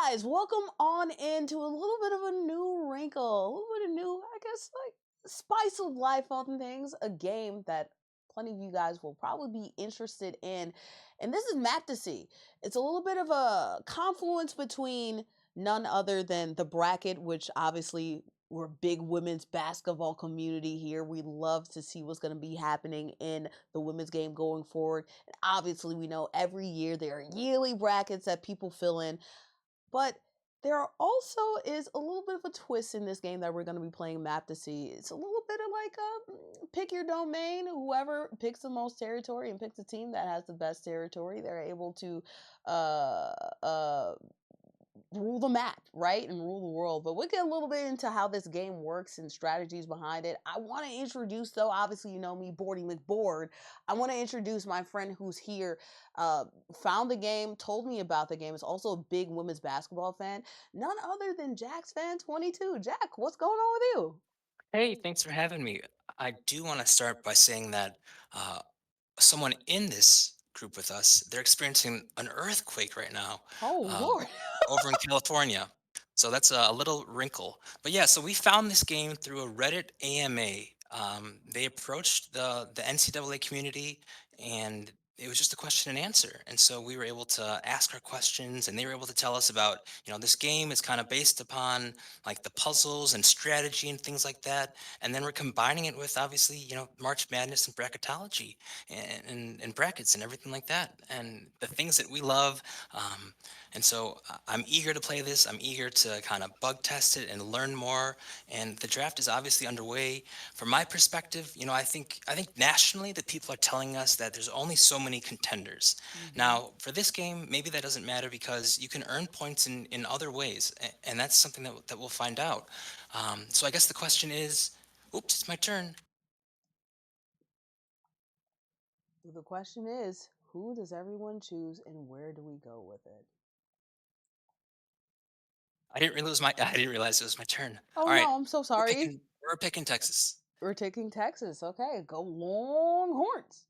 guys, welcome on into a little bit of a new wrinkle, a little bit of new, I guess, like spice of life on things. A game that plenty of you guys will probably be interested in, and this is Maptasy. It's a little bit of a confluence between none other than the bracket, which obviously we're a big women's basketball community here. We love to see what's going to be happening in the women's game going forward. And obviously, we know every year there are yearly brackets that people fill in, but also is a little bit of a twist in this game that we're going to be playing Map to See. It's a little bit of like pick your domain. Whoever picks the most territory and picks a team that has the best territory, they're able to uh, uh, rule the map, right? And rule the world. But we'll get a little bit into how this game works and strategies behind it. I want to introduce, though, obviously, you know me, Bordy McBoard. I want to introduce my friend who's here, uh, found the game, told me about the game, is also a big women's basketball fan. None other than Jack's fan 22. Jack, what's going on with you? Hey, thanks for having me. I do want to start by saying that uh, someone in this group with us, they're experiencing an earthquake right now Oh, um, Lord. over in California. So that's a little wrinkle. But yeah, so we found this game through a Reddit AMA. They approached the NCAA community, and it was just a question and answer. And so we were able to ask our questions, and they were able to tell us about, this game is kind of based upon like the puzzles and strategy and things like that. And then we're combining it with obviously, March Madness and bracketology and brackets and everything like that. And the things that we love. And so I'm eager to play this. I'm eager to kind of bug test it and learn more. And the draft is obviously underway. From my perspective, I think nationally that people are telling us that there's only so many contenders. Hmm. Now, for this game, maybe that doesn't matter because you can earn points in other ways, and that's something that we'll find out. So I guess the question is, oops, it's my turn. The question is, who does everyone choose and where do we go with it? I didn't realize it was my turn. Oh, All right, no, I'm so we're sorry. picking we're picking Texas. We're taking Texas. Okay, go Longhorns.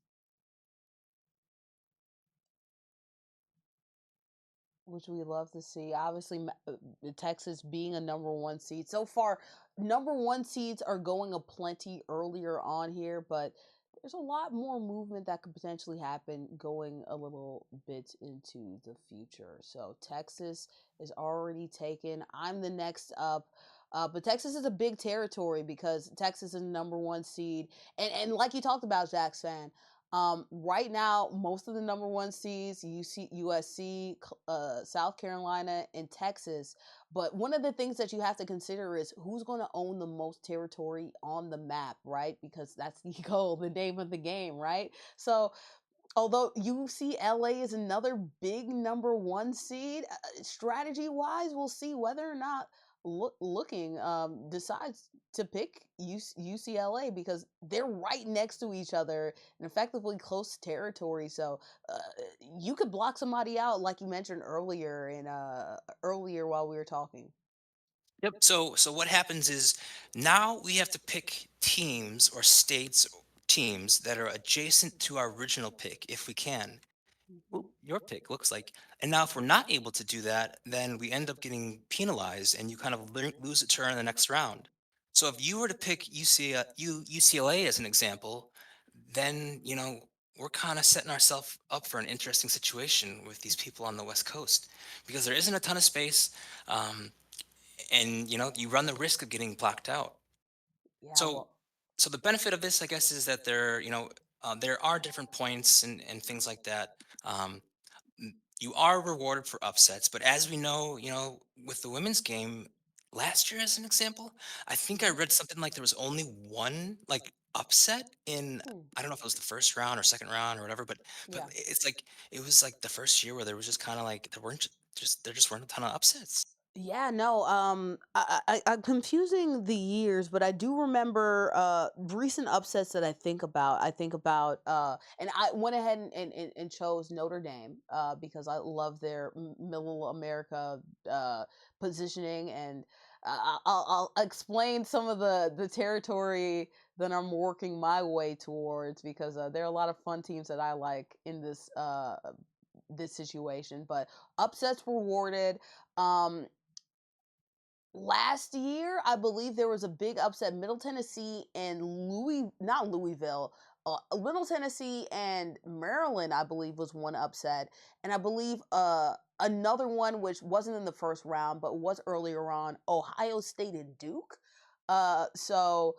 Which we love to see. Obviously, Texas being a number one seed. So far, number one seeds are going a plenty earlier on here, but there's a lot more movement that could potentially happen going a little bit into the future. So Texas is already taken. I'm the next up. But Texas is a big territory because Texas is the number one seed. And like you talked about, Jack's fan, right now, most of the number one seeds, USC, South Carolina, and Texas. But one of the things that you have to consider is who's going to own the most territory on the map, right? Because that's the goal, the name of the game, right? So, although UCLA is another big number one seed, strategy wise, we'll see whether or not looking decides to pick UCLA because they're right next to each other and effectively close territory. So uh, you could block somebody out, like you mentioned earlier and earlier while we were talking. Yep. So what happens is now we have to pick teams or states teams that are adjacent to our original pick if we can. Mhm. Your pick looks like. And now if we're not able to do that, then we end up getting penalized and you kind of lose a turn in the next round. So if you were to pick UCLA as an example, then, we're kind of setting ourselves up for an interesting situation with these people on the West Coast because there isn't a ton of space. Um, and, you run the risk of getting blocked out. Yeah, So, well, so the benefit of this, I guess, is that there are different points and things like that. Um, you are rewarded for upsets, but as we know, with the women's game last year, as an example, I think I mhm. read something like there was only one like upset in. Hmm. I don't know if it was the first round or second round or whatever, but Yeah. it's like it was like the first year where there was just kind of like there just weren't a ton of upsets. Yeah, no, I'm confusing the years, but I do remember recent upsets that I think about. I think about and I went ahead and chose Notre Dame because I love their middle America positioning, and I'll explain some of the territory that I'm working my way towards because there are a lot of fun teams that I like in this this situation, but upsets rewarded. Um, Last year, I believe there was a big upset. Middle Tennessee and not Louisville, Middle Tennessee and Maryland, I believe, was one upset, and I believe another one which wasn't in the first round but was earlier on, Ohio State and Duke. So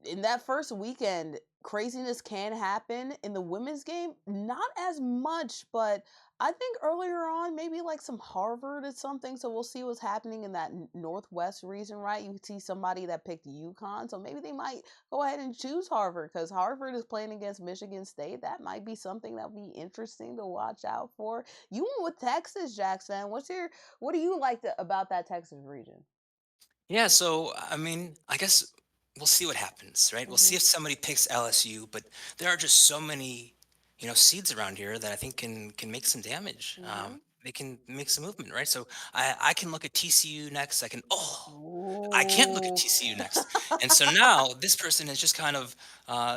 in that first weekend, craziness can happen. In the women's game, not as much, but I think earlier on, maybe like some Harvard or something. So we'll see what's happening in that Northwest region, right? You see somebody that picked UConn, so maybe they might go ahead and choose Harvard because Harvard is playing against Michigan State. That might be something that would be interesting to watch out for. You went with Texas, Jackson. What do you like about that Texas region? Yeah, so I mean, I guess we'll see what happens, right? We'll see Hmm. if somebody picks LSU, but there are just so many, seeds around here that I think can make some damage. Hmm. They can make some movement, right? So I can look at TCU next. I can't look at Ooh. TCU next. And so now this person has just kind of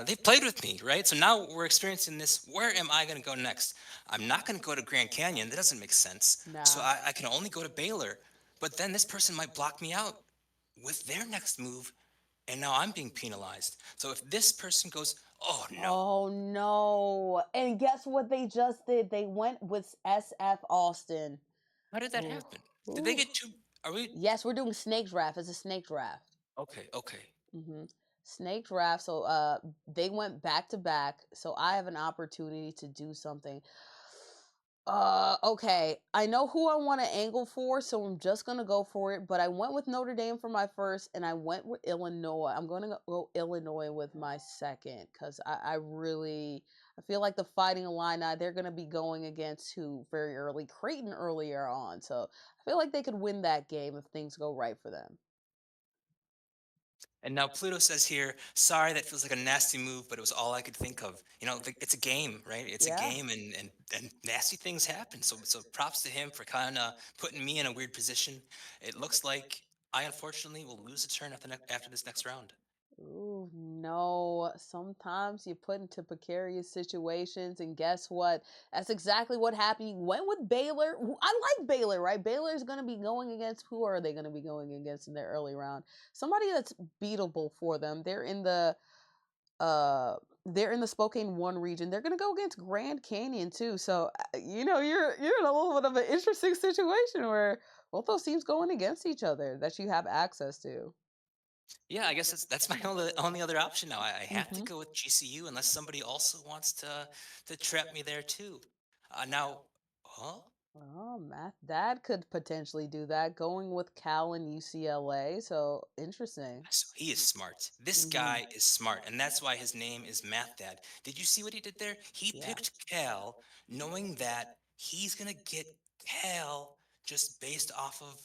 they've played with me, right? So now we're experiencing this. Where am I going to go next? I'm not going to go to Grand Canyon. That doesn't make sense. So Nah. I can only go to Baylor. But then this person might block me out with their next move, and now I'm being penalized. So if this person goes, oh no, Oh no. And guess what they just did? They went with SF Austin. how did that Ooh. happen? Did they Ooh. get two? Are we Yes, we're doing snake draft. It's a snake draft. okay? Okay. Hmm. Snake draft. So they went back to back. So I have an opportunity to do something. Okay. I know who I want to angle for, so I'm just gonna go for it. But I went with Notre Dame for my first, and I went with Illinois. I'm gonna go Illinois with my second because I feel like the Fighting Illini, they're gonna be going against who very early, Creighton earlier on. So I feel like they could win that game if things go right for them. And now Pluto says here, sorry, that feels like a nasty move, but it was all I could think of. It's a game, right? It's a Yeah. game, and nasty things happen. So props to him for kind of putting me in a weird position. It looks like I unfortunately will lose a turn after this next round. Ooh, no. Sometimes you're put into precarious situations, and guess what? That's exactly what happened. You went with Baylor. I like Baylor, right? Baylor's going to be going against who are they going to be going against in their early round? Somebody that's beatable for them. Uh they're in the Spokane 1 region. They're going to go against Grand Canyon too. So, you're in a little bit of an interesting situation where both those teams going against each other that you have access to. Yeah, I guess that's my only other option now. I have to Mhm. go with GCU unless somebody also wants to trap me there too. Now, huh? Oh, math. That could potentially do that. Going with Cal and UCLA. So interesting. So he is smart. This Hmm. guy is smart, and that's why his name is Math Dad. Did you see what he did there? He Yeah. picked Cal, knowing that he's gonna get Cal just based off of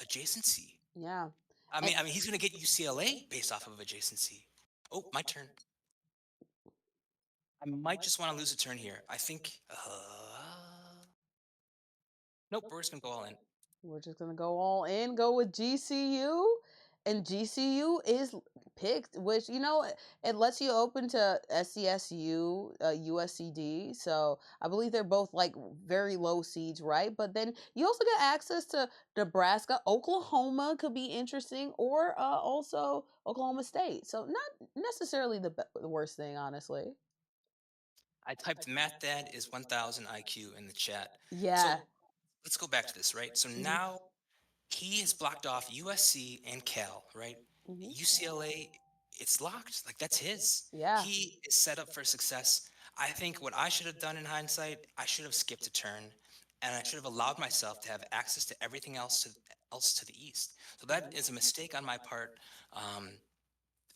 adjacency. Yeah. I And mean, I mean, he's gonna get UCLA based off of adjacency. Oh, my turn. I might just want to lose a turn here. I think. Nope, we're just gonna go all in. we're just going to go all in, go with GCU. And GCU is picked, which, it lets you open to SCSU, USCD. So I believe they're both like very low seeds, right? But then you also get access to Nebraska. Oklahoma could be interesting, or also Oklahoma State. So not necessarily the worst thing, honestly. I typed Math Dad is 1000 IQ in the chat. Yeah. So let's go back to this, right? So Hmm. now he has blocked off USC and Cal, right? Hmm. UCLA, it's locked. Like that's his. Yeah. He is set up for success. I think what I should have done in hindsight, I should have skipped a turn, and I should have allowed myself to have access to everything else to the east. So that is a mistake on my part. Um,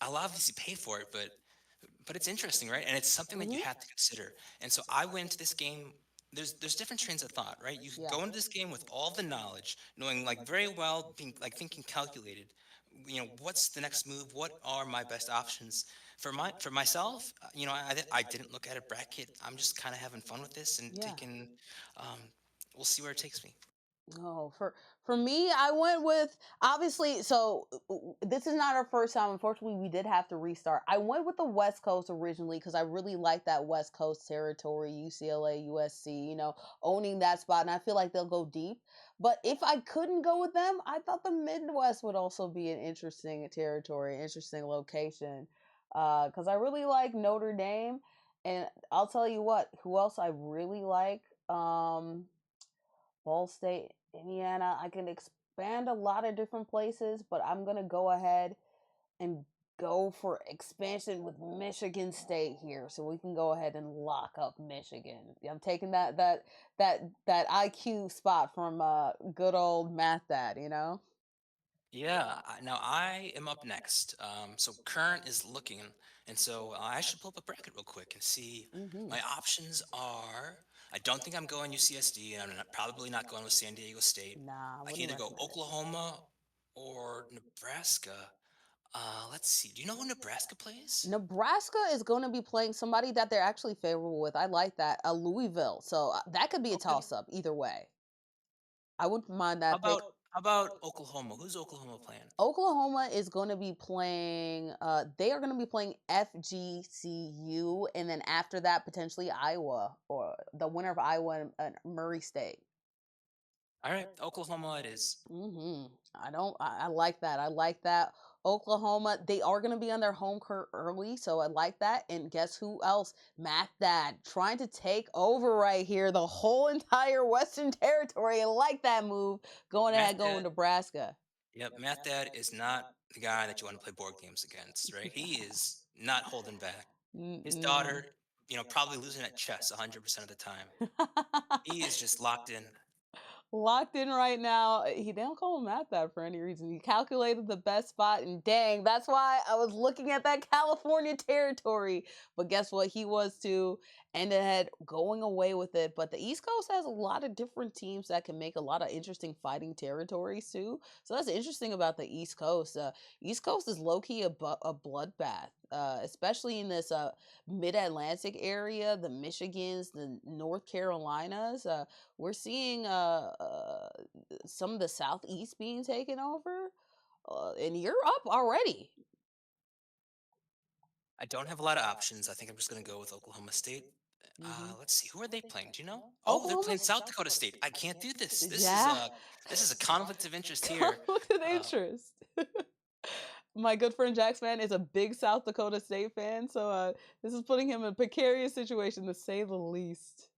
I'll obviously pay for it, but it's interesting, right? And it's something that you Hmm. have to consider. And so I went into this game. There's different trains of thought, right? You could Yeah. go into this game with all the knowledge, knowing like very well, being like thinking calculated. What's the next move? What are my best options for myself? I didn't look at a bracket. I'm just kind of having fun with this and Yeah. taking. Um, we'll see where it takes me. Oh, for me, I went with obviously. So this is not our first time. Unfortunately, we did have to restart. I went with the West Coast originally because I really like that West Coast territory, UCLA, USC. Owning that spot, and I feel like they'll go deep. But if I couldn't go with them, I thought the Midwest would also be an interesting territory, interesting location. Because I really like Notre Dame, and I'll tell you what, who else I really like. Ball State, Indiana. I can expand a lot of different places, but I'm gonna go ahead and go for expansion with Michigan State here, so we can go ahead and lock up Michigan. I'm taking that IQ spot from good old Math Dad. Yeah, now I am up next. So current is looking, and so I should pull up a bracket real quick and see. Hmm. My options are: I don't think I'm going UCSD, and probably not going with San Diego State. Nah, I I can wouldn't either go recommend it. Oklahoma or Nebraska. Let's see. Do you know who Nebraska plays? Nebraska is going to be playing somebody that they're actually favorable with. I like that. Louisville. So that could be a Okay. toss up either way. I wouldn't mind How that pick. about how about Oklahoma? Who's Oklahoma playing? Oklahoma is going to be playing. They are going to be playing FGCU, and then after that, potentially Iowa or the winner of Iowa and Murray State. All right, Oklahoma it is. I don't. I like that. I like that. Oklahoma. They are going to be on their home court early, so I like that. And guess who else? Matt Dad trying to take over right here, the whole entire Western Territory. I like that move. Going Math ahead, going Dad. Nebraska. Yep, Math Dad is not the guy that you want to play board games against, right? He is not holding back. His Mm-mm. daughter, probably losing at chess 100% of the time. He is just locked in. Locked in right now. They don't call him at that for any reason. He calculated the best spot, and dang, that's why I was looking at that California territory. But guess what? He was too, and it had going away with it. But the East Coast has a lot of different teams that can make a lot of interesting fighting territories too. So that's interesting about the East Coast. East Coast is low key a bloodbath. Especially in this mid Atlantic area, the Michigans, the North Carolinas. We're seeing some of the southeast being taken over, and you're up already. I don't have a lot of options. I think I'm just going to go with Oklahoma State. Hmm. Let's see. Who are they playing? Do you know? Oh, they're playing Oklahoma's, South Dakota State. I can't do this. yeah, This is a conflict of interest here. conflict of Uh, interest. My good friend Jax man is a big South Dakota State fan, so this is putting him in a precarious situation to say the least.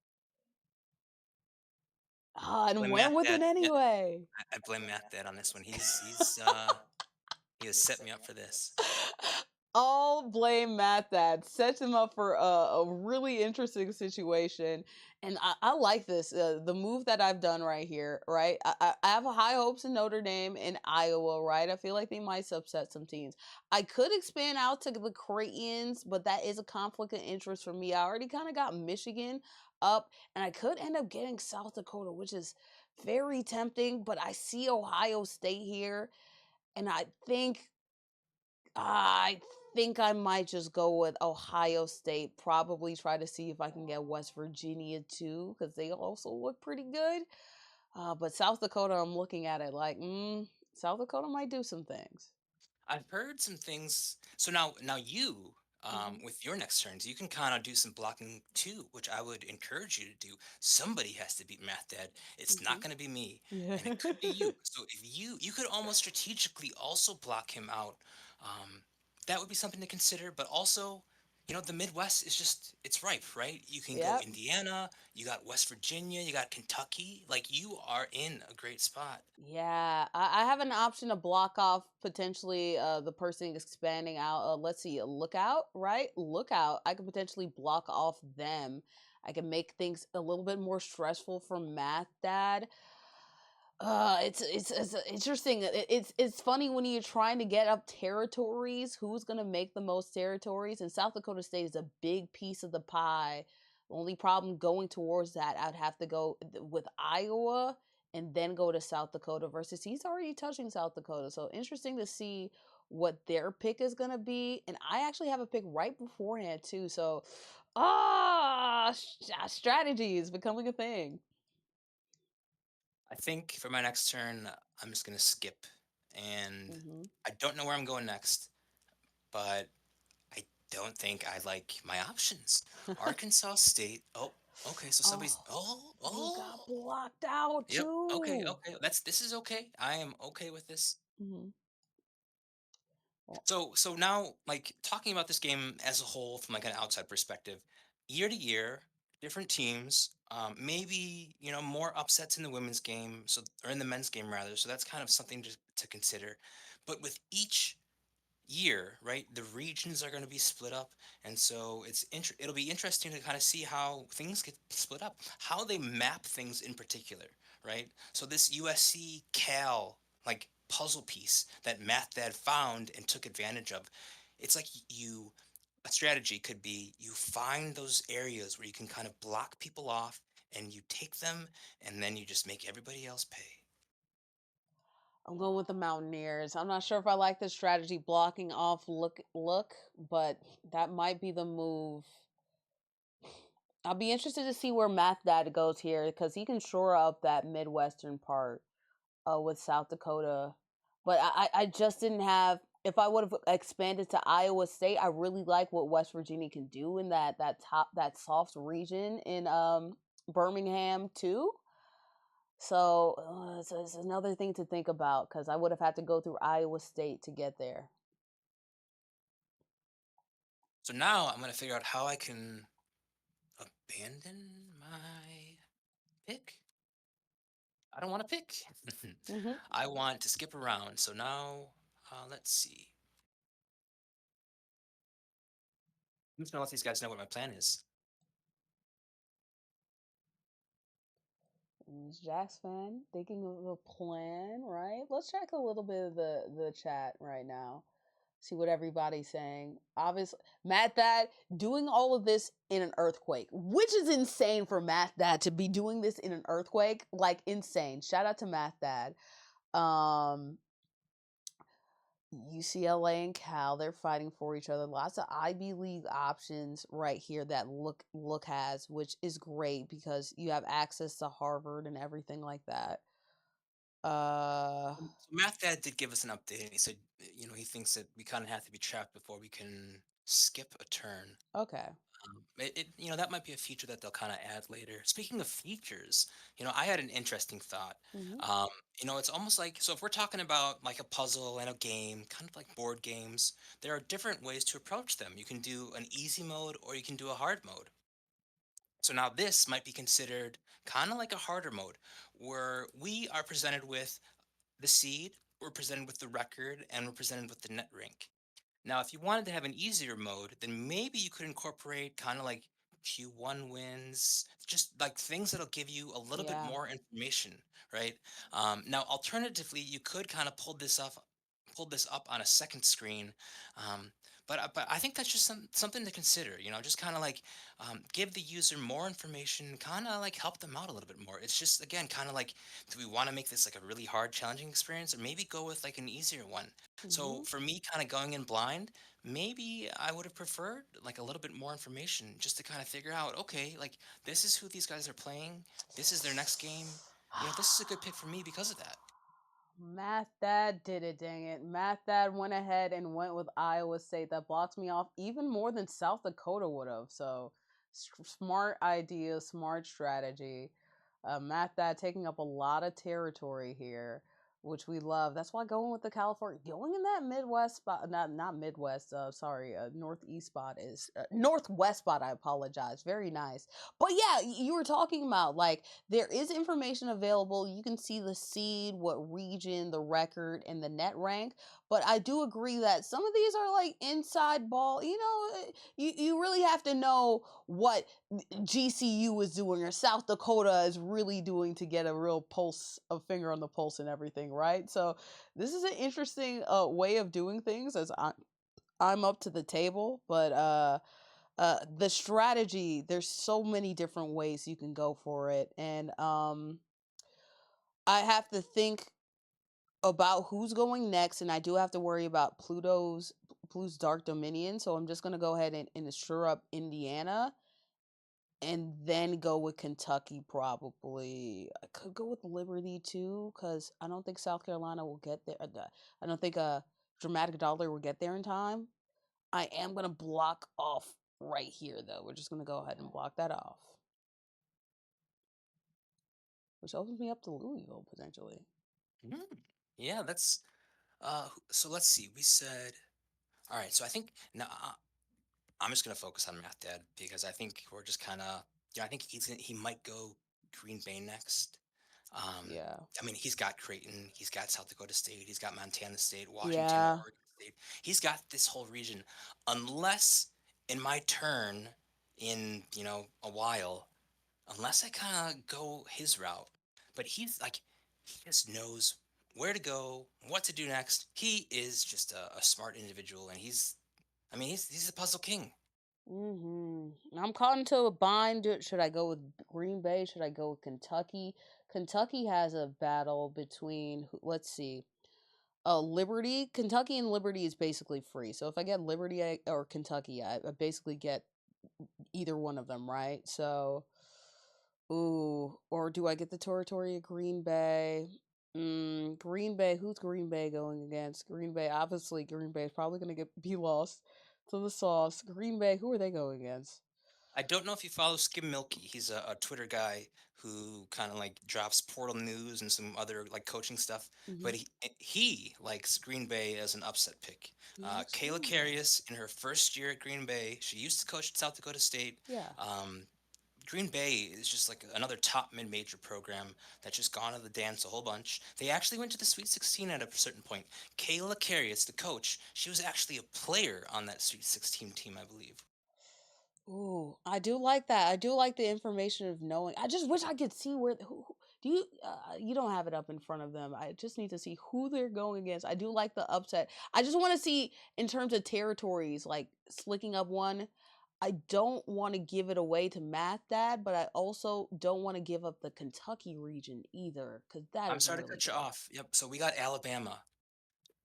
And blame went Math with it Dad. Yeah, anyway. I blame Math Dad on this one. He has set me up for this. All blame Matt that sets him up for a really interesting situation. And I like this. The move that I've done right here, right? I have high hopes in Notre Dame and Iowa, right? I feel like they might upset some teams. I could expand out to the Creighton's, but that is a conflict of interest for me. I already kind of got Michigan up, and I could end up getting South Dakota, which is very tempting, but I see Ohio State here, and I think I might just go with Ohio State. Probably try to see if I can get West Virginia too, because they also look pretty good. But South Dakota, I'm looking at it like, South Dakota might do some things. I've heard some things. So now you, Hmm. with your next turns, you can kind of do some blocking too, which I would encourage you to do. Somebody has to beat Math Dad. It's not Hmm. going to be me, Yeah. and it could be you. So if you could almost strategically also block him out. Um, that would be something to consider. But also, the Midwest is just it's ripe, right? You can go Yep. Indiana, you got West Virginia, you got Kentucky. Like you are in a great spot. Yeah, I have an option to block off potentially the person expanding out. Let's see, lookout, right? Lookout. I could potentially block off them. I can make things a little bit more stressful for Math Dad. It's interesting. It's funny when you're trying to get up territories. Who's gonna make the most territories? And South Dakota State is a big piece of the pie. The only problem going towards that, I'd have to go with Iowa and then go to South Dakota versus he's already touching South Dakota. So interesting to see what their pick is gonna be. And I actually have a pick right beforehand too. So strategy is becoming a thing. I think for my next turn, I'm just gonna skip, and Mm-hmm. I don't know where I'm going next, but I don't think I like my options. Arkansas State. Oh, okay. So somebody's. Oh, Oh, you got oh. blocked out Yep. Okay. too. Okay. This is okay. I am okay with this. Mm-hmm. Well, So now, like talking about this game as a whole from like an outside perspective, year to year, different teams, maybe more upsets in the women's game, so or in the men's game rather. So that's kind of something to consider. But with each year, right? The regions are going to be split up, and so it'll be interesting to kind of see how things get split up, how they map things in particular, right? So this USC Cal like puzzle piece that Math Dad found and took advantage of, it's like you a strategy could be you find those areas where you can kind of block people off and you take them and then you just make everybody else pay. I'm going with the Mountaineers. I'm not sure if I like this strategy blocking off look, but that might be the move. I'll be interested to see where Math Dad goes here because he can shore up that Midwestern part with South Dakota. But I just didn't have. If I would have expanded to Iowa State, I really like what West Virginia can do in that soft region in Birmingham too. So it's another thing to think about because I would have had to go through Iowa State to get there. So now I'm going to figure out how I can abandon my pick. I don't want to pick. Hmm. I want to skip around. So now, let's see. I'm just gonna let these guys know what my plan is. Jack's fan thinking of a plan, right? Let's check a little bit of the chat right now. See what everybody's saying. Obviously, Matt Dad doing all of this in an earthquake, which is insane for Matt Dad to be doing this in an earthquake. Like insane. Shout out to Matt Dad. Um, UCLA and Cal, they're fighting for each other. Lots of Ivy League options right here that look has, which is great because you have access to Harvard and everything like that. Uh, So Math Dad did give us an update, and he said, he thinks that we kind of have to be trapped before we can skip a turn. okay. That might be a feature that they'll kind of add later. Speaking of features, I had an interesting thought. Hmm. Um, it's almost like so if we're talking about like a puzzle and a game, kind of like board games, there are different ways to approach them. You can do an easy mode or you can do a hard mode. So now this might be considered kind of like a harder mode, where we are presented with the seed, we're presented with the record, and we're presented with the net rank. Now, if you wanted to have an easier mode, then maybe you could incorporate kind of like Q1 wins, just like things that'll give you a little bit Yeah. more information, right? Now, alternatively, you could kind of pull this up on a second screen. Um, but I think that's just something to consider, just kind of like give the user more information, kind of like help them out a little bit more. It's just, again, kind of like, do we want to make this like a really hard, challenging experience or maybe go with like an easier one? So Hmm. for me, kind of going in blind, maybe I would have preferred like a little bit more information just to kind of figure out, okay, like this is who these guys are playing. This is their next game. This is a good pick for me because of that. Math Dad did it, dang it. Math Dad went ahead and went with Iowa State. That blocks me off even more than South Dakota would have. So, smart idea, smart strategy. Math Dad taking up a lot of territory here, which we love. That's why going with the California, going in that Midwest spot, not Midwest, sorry, Northeast spot is Northwest spot. I apologize. Very nice. But yeah, you were talking about like there is information available. You can see the seed, what region, the record, and the net rank. But I do agree that some of these are like inside ball. You really have to know what GCU is doing or South Dakota is really doing to get a real pulse, a finger on the pulse, and everything, right? So this is an interesting way of doing things as I'm up to the table, but the strategy, there's so many different ways you can go for it, and I have to think about who's going next, and I do have to worry about Pluto's dark dominion, so I'm just going to go ahead and assure up Indiana, and then go with Kentucky probably. I could go with Liberty too because I don't think South Carolina will get there. I don't think Dramatic Dollar will get there in time. I am gonna block off right here though. We're just gonna go ahead and block that off, which opens me up to Louisville potentially. Mm, yeah, that's so let's see. We said all right, so I think now I'm just gonna focus on Math Dad because I think we're just kind of I think he might go Green Bay next. Um, Yeah, I mean, he's got Creighton, he's got South Dakota State, he's got Montana State, Washington, yeah. Oregon State. He's got this whole region. Unless in my turn in a while, unless I kind of go his route, but he's like he just knows where to go, what to do next. He is just a smart individual, and I mean, he's a puzzle king. I'm caught into a bind. Should I go with Green Bay? Should I go with Kentucky? Kentucky has a battle between, let's see, Liberty. Kentucky and Liberty is basically free. So if I get Liberty or Kentucky, I basically get either one of them, right? So, ooh, or do I get the territory of Green Bay? Green Bay. Who's Green Bay going against? Green Bay. Obviously, Green Bay is probably going to be lost to the Sauce. Green Bay. Who are they going against? I don't know if you follow Skim Milky. He's a Twitter guy who kind of like drops portal news and some other like coaching stuff. Mm-hmm. But he likes Green Bay as an upset pick. He likes Kayla Green Bay. Carius in her first year at Green Bay, she used to coach at South Dakota State. Yeah. Um, Green Bay is just like another top mid-major program that's just gone to the dance a whole bunch. They actually went to the Sweet 16 at a certain point. Kayla Carius, the coach, she was actually a player on that Sweet 16 team, I believe. Ooh, I do like that. I do like the information of knowing. I just wish I could see who do you you don't have it up in front of them. I just need to see who they're going against. I do like the upset. I just want to see in terms of territories like slicking up one. I don't want to give it away to Math Dad, but I also don't want to give up the Kentucky region either cuz that I'm is sorry to really cut you good. off. Yep. So we got Alabama.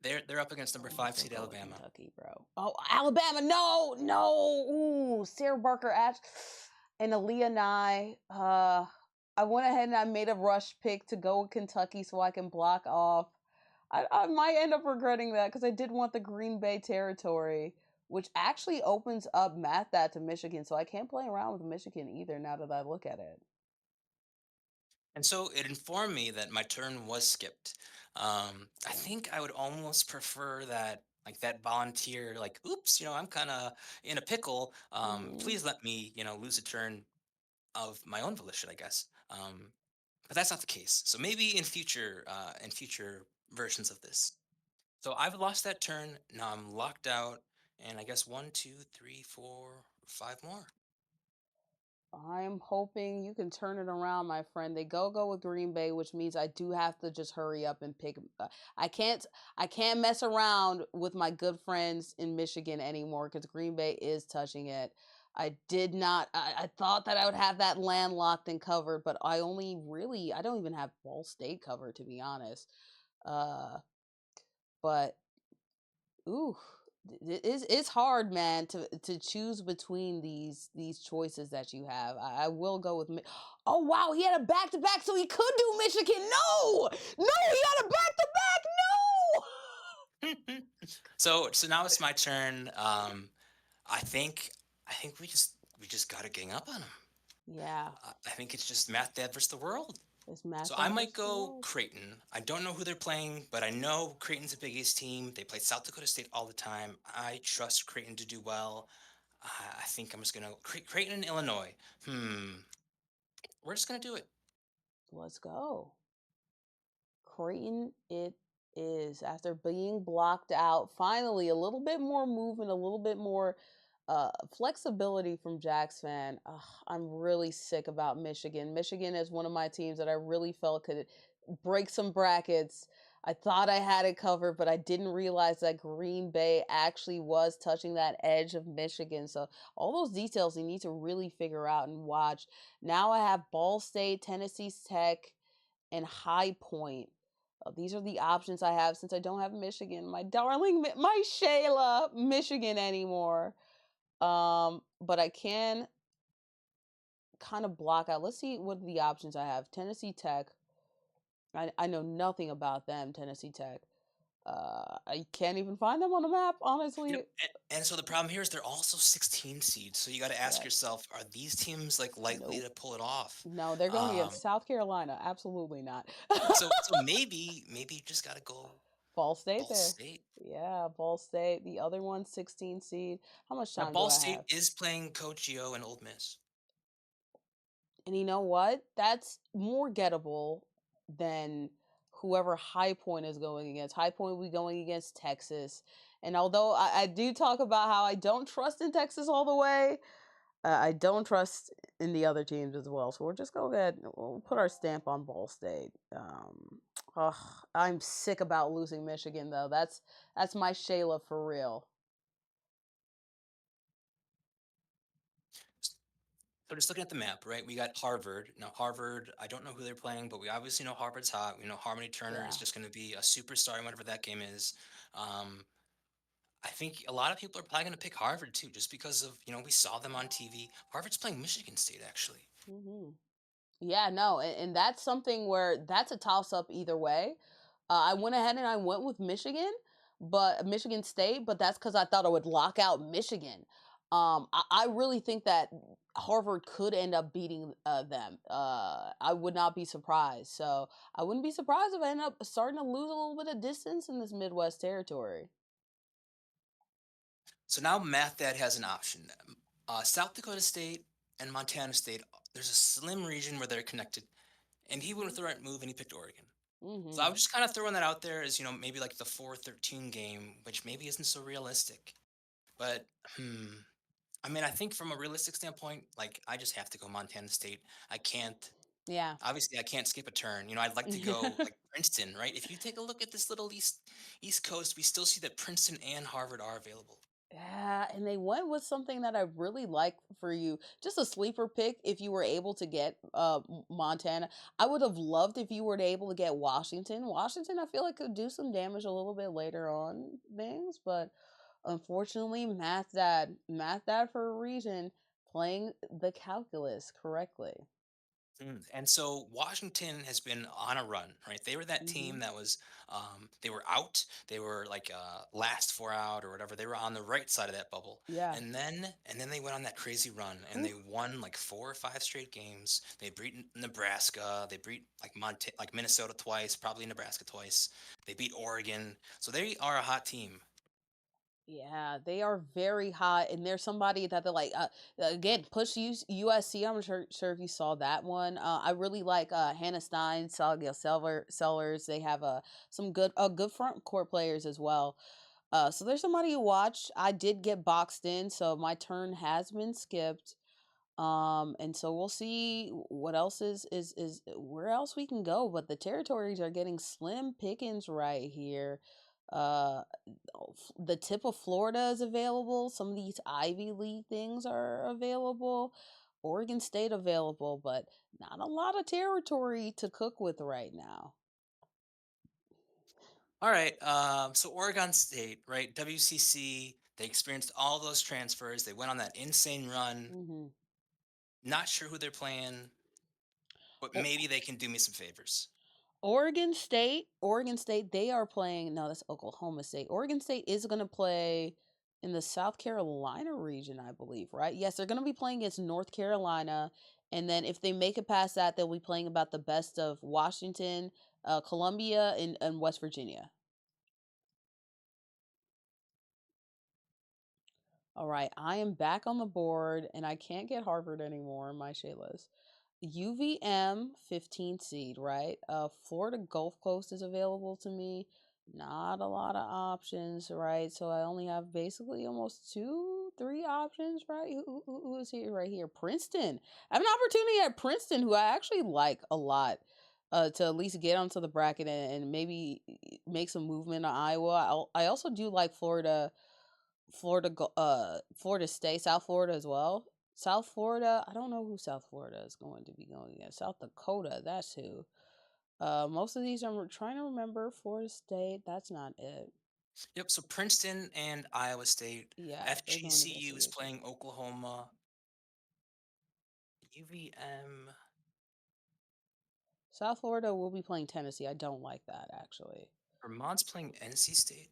They're up against number I'm just five gonna seed go with Alabama. Kentucky, bro. Oh, Alabama, no, no. Ooh, Sarah Barker Ash and Aaliyah Nye. I went ahead and I made a rush pick to go with Kentucky so I can block off. I might end up regretting that because I did want the Green Bay territory, which actually opens up Math that to Michigan, so I can't play around with Michigan either now that I look at it. And so it informed me that my turn was skipped. I think I would almost prefer that, like that volunteer, like, oops, I'm kind of in a pickle. Hmm. Please let me, lose a turn of my own volition, I guess. But that's not the case. So maybe in future versions of this. So I've lost that turn. Now I'm locked out, and I guess one, two, three, four, five more. I'm hoping you can turn it around, my friend. They go with Green Bay, which means I do have to just hurry up and pick. I can't I can't mess around with my good friends in Michigan anymore because Green Bay is touching it. I did not. I thought that I would have that landlocked and covered, but I don't even have Ball State covered to be honest. Uh, but ooh, it's hard, man, to choose between these choices that you have. I will go with. Oh wow, he had a back to back, so he could do Michigan. No, no, he had a back to back. No. So now it's my turn. I think I think we just got to gang up on him. Yeah, I think it's just Math Dad versus the world. it's Matt So I that might versus the go world. Creighton. I don't know who they're playing, but I know Creighton's the biggest team. They play South Dakota State all the time. I trust Creighton to do well. I think I'm just gonna Creighton in Illinois. We're just gonna do it. Let's go. Creighton it is after being blocked out. Finally, a little bit more movement, a little bit more flexibility from Jack's fan. Ugh, I'm really sick about Michigan. Michigan is one of my teams that I really felt could break some brackets. I thought I had it covered, but I didn't realize that Green Bay actually was touching that edge of Michigan. So all those details you need to really figure out and watch. Now I have Ball State, Tennessee Tech, and High Point. These are the options I have since I don't have Michigan, my darling, my Shayla, Michigan anymore. But I can kind of block out. Let's see what the options I have. Tennessee Tech. I know nothing about them. Tennessee Tech. I can't even find them on the map, Yep, honestly. and so the problem here is they're also 16 seeds, so you gotta ask Yeah, yourself, are these teams, like, likely nope. to pull it off? No, they're going against Um, South Carolina. Absolutely not. so maybe you just gotta go Ball State Ball there. State. Yeah, Ball State. The other one, 16 seed. How much Now time do Ball I State have? is playing Coach Gio and Old Miss. And you know what? That's more gettable than whoever High Point is going against. High Point will be going against Texas. And although I do talk about how I don't trust in Texas all the way, I don't trust in the other teams as well. So we're just go ahead. We'll put our stamp on Ball State. Ugh, I'm sick about losing Michigan though. That's my Shayla for real. So just looking at the map, right? We got Harvard. Now Harvard, I don't know who they're playing, but we obviously know Harvard's hot. We know Harmony Turner is Yeah. just going to be a superstar in whatever that game is. Um, I think a lot of people are probably going to pick Harvard too, just because of we saw them on TV. Harvard's playing Michigan State actually. hmm Yeah, no, and that's something where that's a toss up either way. I went ahead and I went with Michigan, but Michigan State, but that's because I thought I would lock out Michigan. I really think that Harvard could end up beating them. I would not be surprised. So I wouldn't be surprised if I end up starting to lose a little bit of distance in this Midwest territory. So now Math Dad has an option. South Dakota State and Montana State. There's a slim region where they're connected, and he went with the right move and he picked Oregon. So I Mm-hmm. was just kind of throwing that out there as maybe like the 4-13 game, which maybe isn't so realistic. But I mean, I think from a realistic standpoint, like I just have to go Montana State. I can't. Yeah. Obviously, I can't skip a turn. I'd like to go like Princeton, right? If you take a look at this little East Coast, we still see that Princeton and Harvard are available. Yeah, and they went with something that I really like for you. Just a sleeper pick if you were able to get Montana. I would have loved if you were able to get Washington. Washington I feel like could do some damage a little bit later on things, but unfortunately math dad for a reason playing the calculus correctly. And so Washington has been on a run, right? They were that team Mhm. that was, they were out. They were like last four out or whatever. They were on the right side of that bubble, Yeah. and then they went on that crazy run and they Oof. won like 4 or 5 straight games. They beat Nebraska. They beat like like Minnesota twice, probably Nebraska twice. They beat Oregon, so they are a hot team. Yeah, they are very hot, and there's somebody that they're like again push USC. I'm sure if you saw that one. I really like Hannah Stein, Salgia Sellers. They have some good front court players as well. So there's somebody to watch. I did get boxed in, so my turn has been skipped. And so we'll see what else is where else we can go, but the territories are getting slim pickings right here. Uh the tip of Florida is available. Some of these Ivy League things are available. Oregon State available, but not a lot of territory to cook with right now. All right, so Oregon State, right? WCC. They experienced all those transfers. They went on that insane run. hmm Not sure who they're playing, but O- maybe they can do me some favors. Oregon State, they are playing. No, that's Oklahoma State. Oregon State is going to play in the South Carolina region, I believe, right? Yes, they're going to be playing against North Carolina. And then if they make it past that, they'll be playing about the best of Washington, Columbia, and West Virginia. All right, I am back on the board and I can't get Harvard anymore in my Shayla's. UVM 15 seed, right? Florida Gulf Coast is available to me. Not a lot of options, right? So I only have basically almost two, three options, right? Who is here right here? Princeton. I have an opportunity at Princeton, who I actually like a lot. To at least get onto the bracket and maybe make some movement on Iowa. I also do like Florida State, South Florida as well. South Florida, I don't know who South Florida is going to be going against. South Dakota, that's who. Most of these I'm trying to remember. Florida State, that's not it. Yep. So Princeton and Iowa State. Yeah, they're going against FGCU is against. playing Oklahoma. UVM. South Florida will be playing Tennessee. I don't like that actually. Vermont's playing NC State.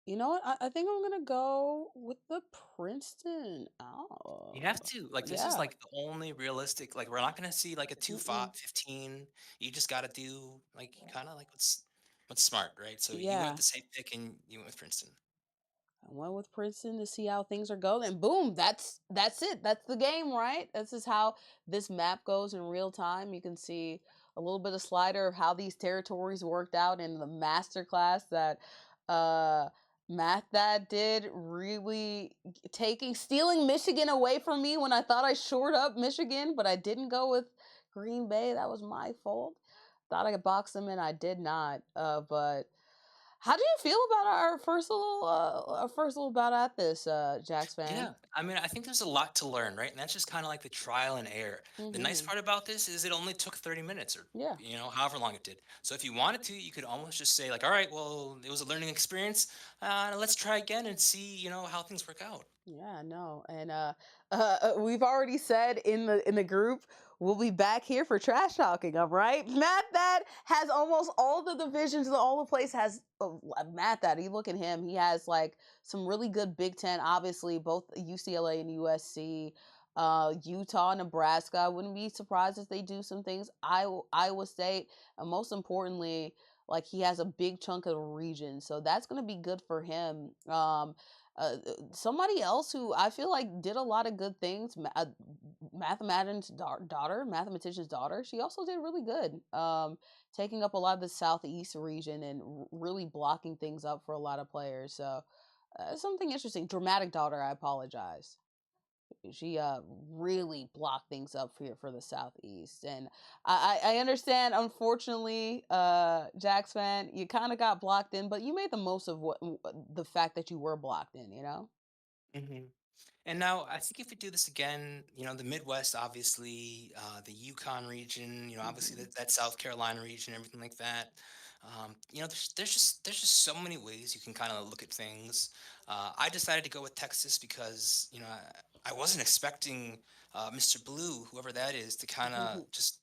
You know what? I think I'm gonna go with the Princeton. You Oh, have to like this is yeah. like the only realistic. Like we're not gonna see like a Mm-mm. 15. You just got to do like kind of like what's smart, right? So you went with Yeah. the safe pick and you went with Princeton. I went with Princeton to see how things are going, and boom, that's it. That's the game, right? This is how this map goes in real time. You can see a little bit of slider of how these territories worked out in the master class that uh Math that did really taking stealing Michigan away from me when I thought I shored up Michigan, but I didn't go with Green Bay. That was my fault. Thought I could box them in, I did not. But how do you feel about our first little bout at this, Jax Yeah, fan? I mean, I think there's a lot to learn, right? And that's just kind of like the trial and error. The nice Mhm. part about this is it only took 30 minutes or, Yeah. however long it did. So if you wanted to, you could almost just say, like, all right, well, it was a learning experience. Let's try again and see, how things work out. Yeah, no, and we've already said in the group we'll be back here for trash talking. All right, Matt that has almost all the divisions and all the place has Matt that. You look at him; he has like some really good Big Ten. Obviously, both UCLA and USC, Utah, Nebraska. I wouldn't be surprised if they do some things. Iowa State, and most importantly, like he has a big chunk of the region, so that's going to be good for him. Somebody else who I feel like did a lot of good things, mathematician's daughter. She also did really good, taking up a lot of the southeast region and really blocking things up for a lot of players. So something interesting. Dramatic daughter. I apologize. She really blocked things up here for the southeast, and I understand. Unfortunately, Jax fan, you kind of got blocked in, but you made the most of the fact that you were blocked in. You know. Hmm. And now I think if we do this again, the Midwest, obviously, the Yukon region, obviously Hmm. that South Carolina region, everything like that. There's just so many ways you can kind of look at things. I decided to go with Texas because I wasn't expecting Mr. Blue, whoever that is, to kind of just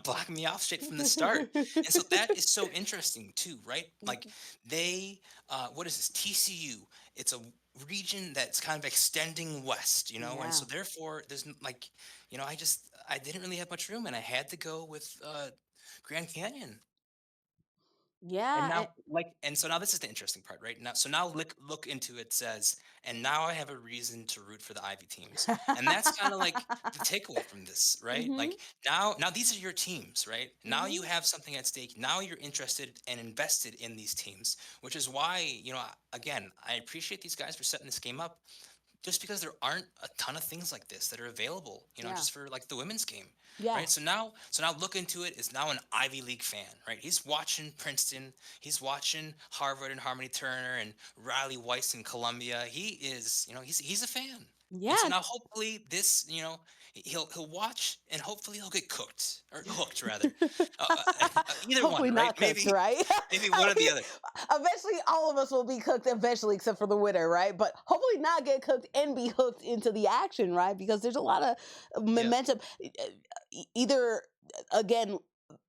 block me off straight from the start. And so that is so interesting too, right? Like they, what is this? TCU. It's a region that's kind of extending west, and so Yeah. therefore like, I didn't really have much room, and I had to go with Grand Canyon. And Yeah. now, like, and so now this is the interesting part, right? Now, so now look into it says, and now I have a reason to root for the Ivy teams, and that's kind of like the takeaway from this, right? Mhm. Like now these are your teams, right? Now you Mhm. have something at stake. Now you're interested and invested in these teams, which is why again, I appreciate these guys for setting this game up just because there aren't a ton of things like this that are available, Yeah. just for like the women's game, Yeah. right? So now look into it is now an Ivy League fan, right? He's watching Princeton, he's watching Harvard and Harmony Turner and Riley Weiss in Columbia. He is, he's a fan. And so Yeah. now hopefully this, he'll watch and hopefully he'll get cooked or hooked rather. Either one, Hopefully right? not cooked, Maybe right? maybe I one or the mean, other. eventually all of us will be cooked eventually except for the winner, right? But hopefully not get cooked and be hooked into the action, right? Because there's a lot of Yeah. momentum. Either again,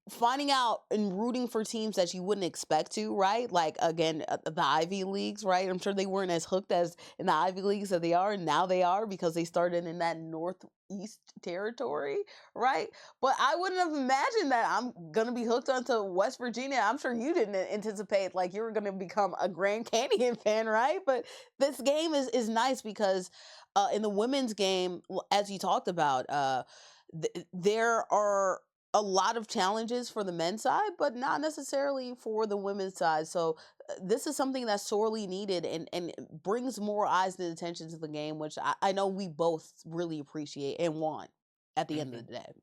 finding out and rooting for teams that you wouldn't expect to, right? Like again, the Ivy Leagues, right? I'm sure they weren't as hooked as in the Ivy Leagues that they are, and now they are because they started in that Northeast territory, right? But I wouldn't have imagined that I'm gonna be hooked onto West Virginia. I'm sure you didn't anticipate like you were gonna become a Grand Canyon fan, right? But this game is nice because in the women's game, as you talked about, there are a lot of challenges for the men's side, but not necessarily for the women's side. So this is something that's sorely needed and brings more eyes and attention to the game, which I know we both really appreciate and want at the end of Hmm. the day.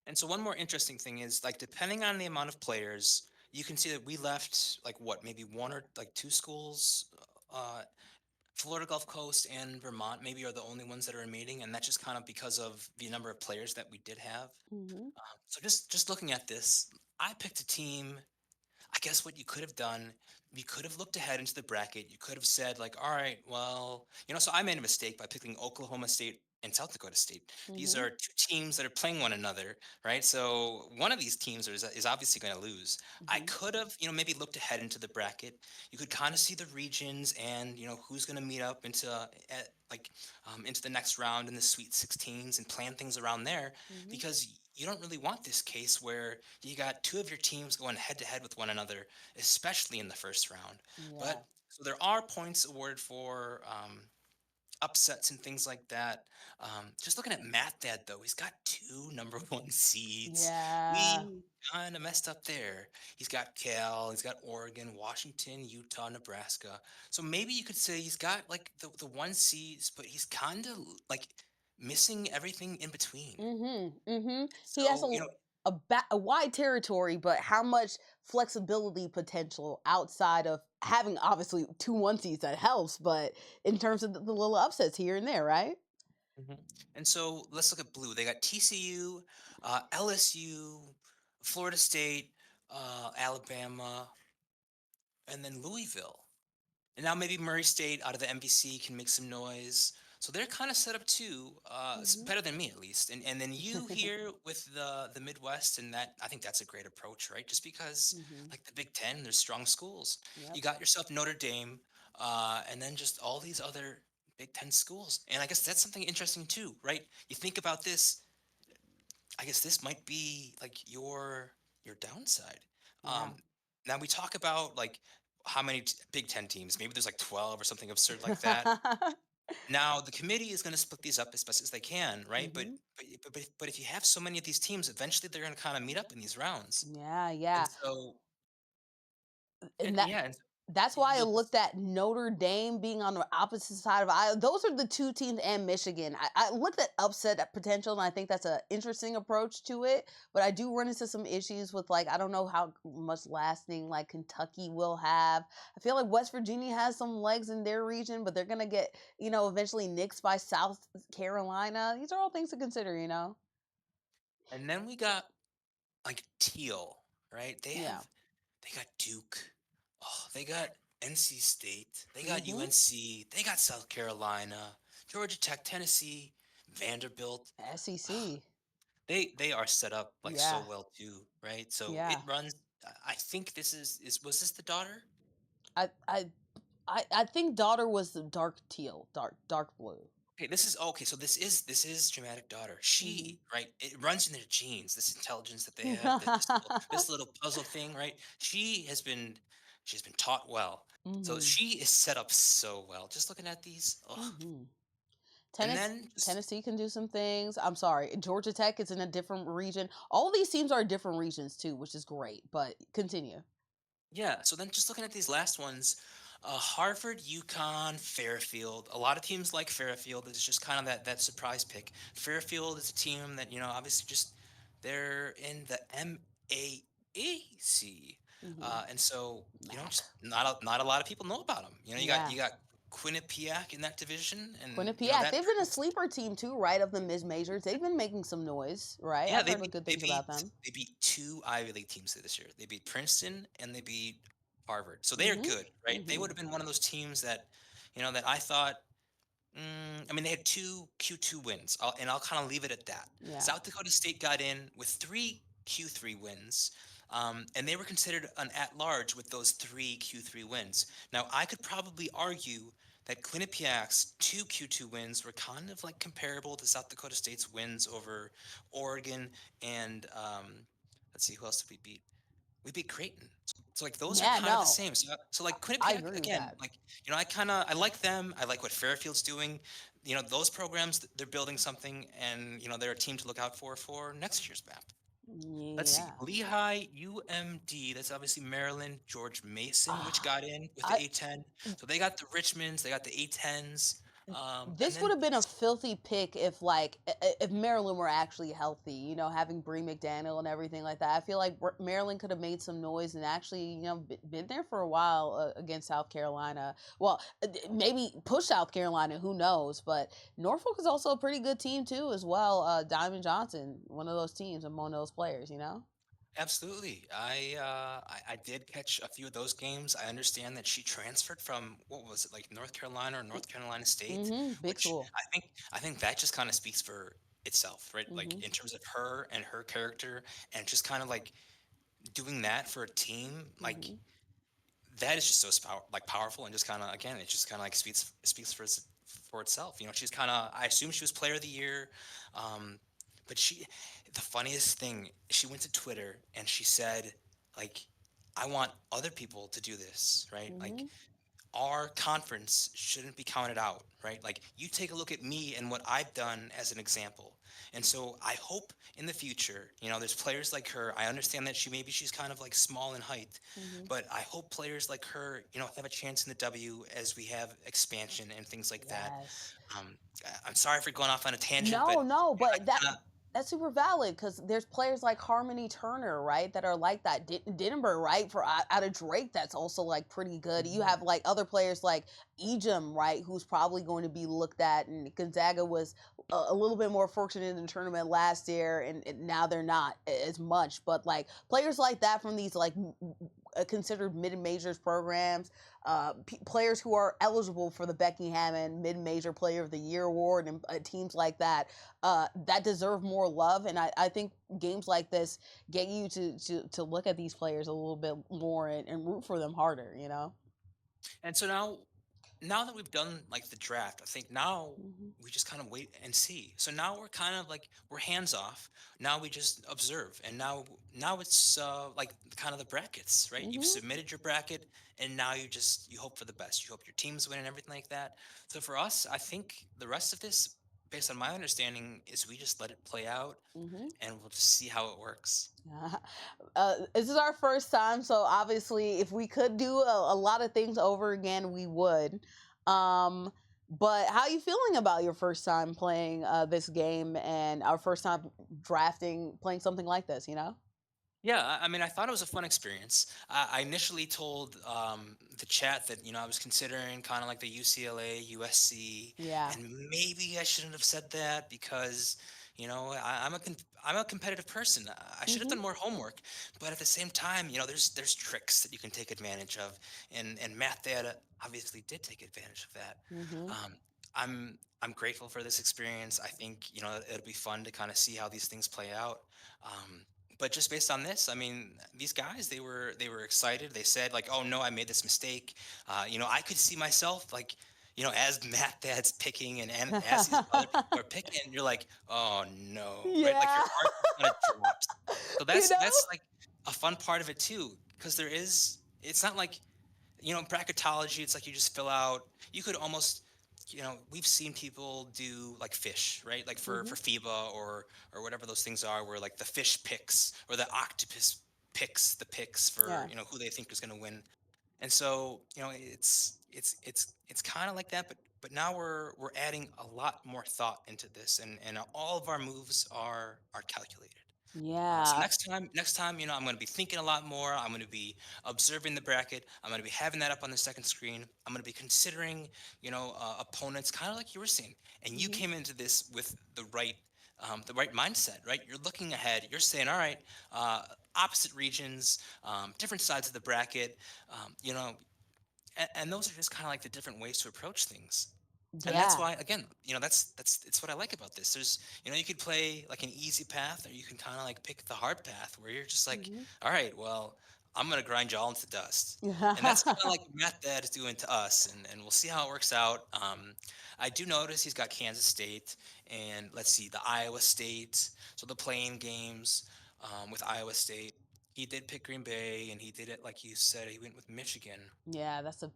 And so one more interesting thing is like depending on the amount of players, you can see that we left like what, maybe one or like two schools, uh, Florida Gulf Coast and Vermont maybe are the only ones that are remaining, and that's just kind of because of the number of players that we did have. Hmm. So just looking at this, I picked a team. I guess what you could have done, you could have looked ahead into the bracket. You could have said like, all right, well, so I made a mistake by picking Oklahoma State and South Dakota State. These Mhm. are two teams that are playing one another, right? So one of these teams is obviously going to lose. I Mhm. could have, maybe looked ahead into the bracket. You could kind of see the regions and who's going to meet up into the next round in the Sweet 16s and plan things around there, Mhm. because you don't really want this case where you got two of your teams going head to head with one another, especially in the first round. Yeah. But so there are points awarded for upsets and things like that. Just looking at Matt Dad though, he's got two number one seeds. Yeah. We kind of messed up there. He's got Cal, he's got Oregon, Washington, Utah, Nebraska. So maybe you could say he's got like the one seeds, but he's kind of like missing everything in between. Mhm. Mhm. He has So a wide territory, but how much flexibility potential outside of having obviously two one seeds that helps, but in terms of the little upsets here and there, right? Mhm. And so let's look at blue. They got TCU, LSU, Florida State, Alabama, and then Louisville. And now maybe Murray State out of the MVC can make some noise. So they're kind of set up too, Mhm. better than me at least. And then you here with the Midwest, and that I think that's a great approach, right? Just because Mhm. like the Big Ten, there's strong schools. You Yep. got yourself Notre Dame, and then just all these other Big Ten schools. And I guess that's something interesting too, right? You think about this, I guess this might be like your downside. Yeah. Um, Now we talk about like how many Big Ten teams. Maybe there's like 12 or something absurd like that. Now the committee is going to split these up as best as they can, right? But Mhm. but if you have so many of these teams, eventually they're going to kind of meet up in these rounds. Yeah, And yeah. so and And that yeah, and That's why I you'll looked at Notre Dame being on the opposite side of Iowa. Those are the two teams and Michigan. I looked at upset potential, and I think that's an interesting approach to it. But I do run into some issues with like I don't know how much lasting like Kentucky will have. I feel like West Virginia has some legs in their region, but they're gonna get eventually nixed by South Carolina. These are all things to consider. and then we got like teal, right? Yeah. They got Duke. Oh, they got NC State. They got Mm-hmm. UNC. They got South Carolina, Georgia Tech, Tennessee, Vanderbilt. SEC. They are set up like so Yeah. well too, right? So it Yeah. runs. I think this is was this the daughter? I I I think daughter was the dark teal, dark blue. Okay, okay. So this is dramatic daughter. Mhm. She right. It runs in their genes. This intelligence that they have. This little puzzle thing, right? She's been taught well. So Mhm. she is set up so well. Just looking at these, oh, Mhm. and then just Tennessee can do some things. I'm sorry. Georgia Tech is in a different region. All these teams are in different regions too, which is great. But continue. yeah. So then just looking at these last ones, Harvard, UConn, Fairfield. A lot of teams like Fairfield. It's just kind of that surprise pick. Fairfield is a team that obviously just they're in the MAAC, Mhm. and so Mac. just not a lot of people know about them. You Yeah. got Quinnipiac in that division, and Quinnipiac. that They've been a brings. sleeper team too, right? Of the mid majors. They've been making some noise, right? Yeah, I've heard good things about them. they beat two Ivy League teams this year. They beat Princeton and they beat Harvard. So they are Mhm. good, right? They would Mhm. have been one of those teams that, that I thought. I mean, they had two Q2 wins, and I'll kind of leave it at that. Yeah. South Dakota State got in with three Q3 wins, and they were considered an at-large with those three Q3 wins. Now, I could probably argue that Quinnipiac's two Q2 wins were kind of like comparable to South Dakota State's wins over Oregon and let's see, who else did we beat? We beat Creighton. So like those are Yeah. kind of the No, same. So like I Quinnipiac agree with again, that. like I like them. I like what Fairfield's doing. Those programs they're building something, and they're a team to look out for next year's map. Let's see, Yeah. Lehigh, UMD. That's obviously Maryland. George Mason, which Ah, got in with the I A10. So they got the Richmonds, they got the A10s, and This would then have been a filthy pick if like if Maryland were actually healthy, having Bree McDaniel and everything like that. I feel like Maryland could have made some noise and actually, been there for a while against South Carolina. Well, maybe push South Carolina, who knows? But Norfolk is also a pretty good team too as well. Diamond Johnson, one of those teams, among those players. Absolutely. I did catch a few of those games. I understand that she transferred from what was it, like North Carolina or North Carolina State, Mm-hmm. Big which school. I think that just kind of speaks for itself, right? Like Mm-hmm. in terms of her and her character, and just kind of like doing that for a team, like Mm-hmm. that is just so powerful, and just kind of, again, it just kind of like speaks for itself. She's kind of, I assume she was player of the year. um but the funniest thing, she went to Twitter and she said, like, I want other people to do this, right? Like, Mm-hmm. our conference shouldn't be counted out, right? Like, you take a look at me and what I've done as an example. And so I hope in the future, there's players like her. I understand that she's kind of like small in height, Mm-hmm. but I hope players like her, have a chance in the W as we have expansion and things like that. Yes. I'm sorry for going off on a tangent, but No, no, I but kind of, that's super valid because there's players like Harmony Turner, right, that are like that. Denver, right, for out of Drake, that's also like pretty good. You have like other players like Ejim, right, who's probably going to be looked at. And Gonzaga was a little bit more fortunate in the tournament last year, and now they're not as much. But like players like that from these like considered mid majors programs, players who are eligible for the Becky Hammon Mid Major Player of the Year award, and teams like that that deserve more love. And I think games like this get you to look at these players a little bit more and root for them harder. You know. and so now that we've done like the draft, I think now Hmm. we just kind of wait and see. So now we're kind of like, we're hands off. Now we just observe, and now it's like kind of the brackets, right? You've Hmm. submitted your bracket, and now you hope for the best. You hope your teams win and everything like that. So for us, I think the rest of this, based on my understanding, is we just let it play out, Hmm. and we'll just see how it works. This is our first time, so obviously, if we could do a lot of things over again, we would. Um, but how are you feeling about your first time playing this game and our first time drafting, playing something like this? You know? Yeah, I mean, I thought it was a fun experience. I initially told the chat that, I was considering kind of like the UCLA, USC, Yeah. and maybe I shouldn't have said that because, I'm a competitive person. I should have Hmm. done more homework, but at the same time, there's tricks that you can take advantage of, and math data obviously did take advantage of that. Hmm. Um, I'm grateful for this experience. I think, it'll be fun to kind of see how these things play out. Um, but just based on this, I mean, these guys, they were excited. They said, like, "Oh no, I made this mistake." I could see myself, like, as Matt Dad's picking, and as these other people are picking, you're like, "Oh no," right? Like, Yeah. your heart just kind of drops. So You know? that's like a fun part of it too, because it's not like, bracketology, it's like you just fill out. You could almost, we've seen people do like fish, right? Like for Hmm. FIBA or whatever those things are, where like the fish picks or the octopus picks the picks for, Yeah. who they think is going to win. And so, it's kind of like that, but now we're adding a lot more thought into this, and all of our moves are calculated. So Yeah. next time, I'm going to be thinking a lot more. I'm going to be observing the bracket. I'm going to be having that up on the second screen. I'm going to be considering, opponents, kind of like you were saying. And you Hmm. came into this with the right mindset, right? You're looking ahead. You're saying, all right, opposite regions, different sides of the bracket, and those are just kind of like the different ways to approach things. And that's Yeah. why, again, it's what I like about this. There's, you could play like an easy path, or you can kind of like pick the hard path where you're just like, Hmm. all right, well, I'm gonna grind y'all into dust. And that's kind of like what Matt Dad is doing to us, and we'll see how it works out. I do notice he's got Kansas State, and let's see, the Iowa State. So the playing games, with Iowa State, he did pick Green Bay, and he did it like you said. He went with Michigan. Yeah, that's the